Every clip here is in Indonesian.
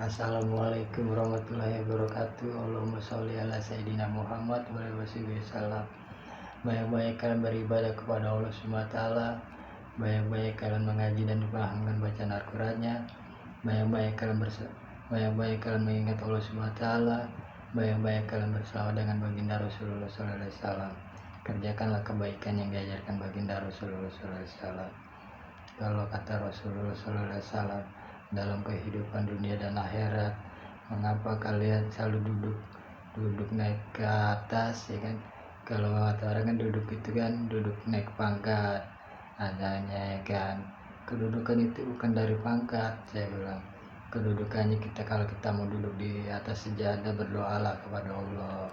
Assalamualaikum warahmatullahi wabarakatuh. Allahumma sholli ala sayyidina Muhammad wa alihi wasallam. Banyak-banyak kalian beribadah kepada Allah SWT. Banyak-banyak kalian mengaji dan dipahamkan bacaan Al-Qur'annya. Banyak-banyak kalian mengingat Allah SWT. Banyak-banyak kalian berselawat dengan baginda Rasulullah SAW. Kerjakanlah kebaikan yang diajarkan baginda Rasulullah SAW. Kalau kata Rasulullah SAW, dalam kehidupan dunia dan akhirat, mengapa kalian selalu duduk naik ke atas, ya kan? Kalau kata orang kan duduk itu kan duduk naik pangkat, adanya, ya kan? Kedudukan itu bukan dari pangkat, saya bilang. Kedudukannya kalau kita mau duduk di atas sejadah, berdoalah kepada Allah,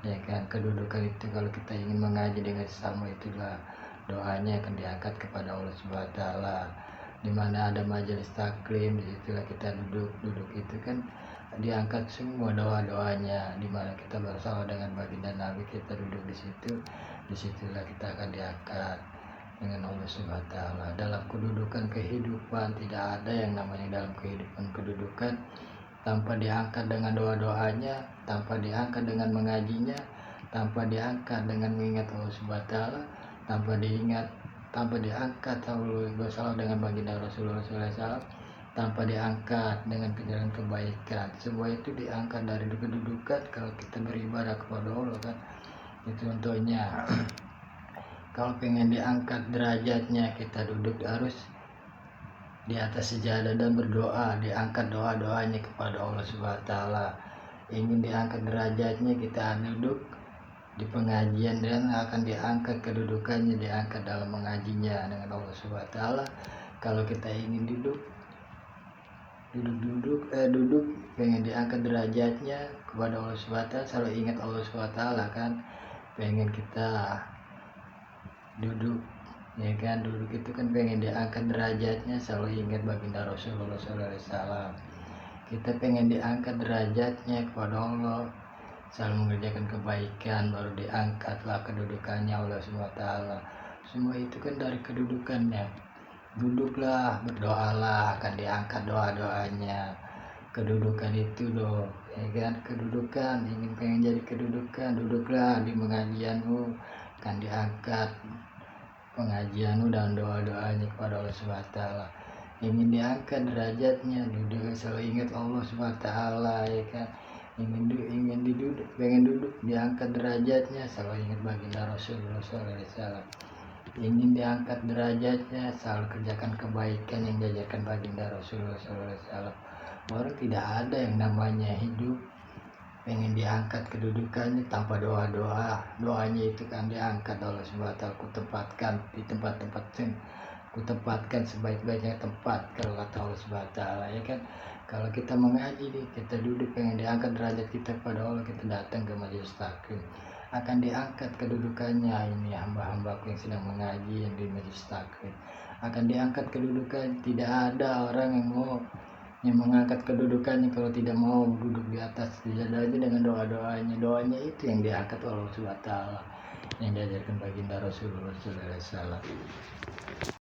ya kan? Kedudukan itu kalau kita ingin mengaji dengan sesama, itulah doanya akan diangkat kepada Allah Subhanahu wa taala. Di mana ada majelis taklim, disitulah kita duduk itu kan diangkat semua doanya. Di mana kita bersama dengan baginda Nabi, kita duduk disitulah kita akan diangkat dengan Allah Subhanahu wa taala. Dalam kedudukan kehidupan tidak ada yang namanya dalam kedudukan tanpa diangkat dengan doanya, tanpa diangkat dengan mengajinya, tanpa diangkat dengan mengingat Allah Subhanahu wa taala, tanpa diangkat bersama dengan baginda Rasulullah SAW, tanpa diangkat dengan penjalan kebaikan. Semua itu diangkat dari kedudukan kalau kita beribadah kepada Allah, kan? Itu contohnya. Kalau pengen diangkat derajatnya, kita duduk harus di atas sejadah dan berdoa, diangkat doanya kepada Allah Subhanahu wa taala. Ingin diangkat derajatnya, kita duduk di pengajian dan akan diangkat kedudukannya, diangkat dalam mengajinya dengan Allah Subhanahu wa taala. Kalau kita ingin duduk pengen diangkat derajatnya kepada Allah Subhanahu wa taala, selalu ingat Allah Subhanahu wa taala, kan? Pengen kita duduk, ya kan? Duduk itu kan pengen diangkat derajatnya, selalu ingat baginda Rasulullah SAW. Kita pengen diangkat derajatnya kepada Allah, selalu mengerjakan kebaikan, baru diangkatlah kedudukannya Allah SWT. Semua itu kan dari kedudukannya. Duduklah, berdoalah, akan diangkat doanya. Kedudukan itu loh, ya kan? Kedudukan, pengen jadi kedudukan, duduklah di pengajianmu, akan diangkat pengajianmu dan doanya kepada Allah SWT. Ingin diangkat derajatnya, duduk, selalu ingat Allah SWT, ya kan? Pengen duduk diangkat derajatnya, selalu ingat baginda Rasulullah SAW. Ingin diangkat derajatnya, selalu kerjakan kebaikan yang diajarkan baginda Rasulullah SAW. Orang tidak ada yang namanya hidup pengen diangkat kedudukannya tanpa doanya itu kan diangkat Allah SWT. Kutempatkan sebaik-baiknya tempat, kalau kata Allah SWT, ya kan? Kalau kita mengaji nih, kita duduk pengen diangkat derajat kita kepada Allah, kita datang ke majelis taklim, akan diangkat kedudukannya. Ini hamba-hambaku yang sedang mengaji yang di majelis taklim, akan diangkat kedudukan. Tidak ada orang yang mengangkat kedudukannya kalau tidak mau duduk di atas sejadahnya dengan doanya itu yang diangkat oleh Allah SWT, yang diajarkan baginda Rasulullah SAW.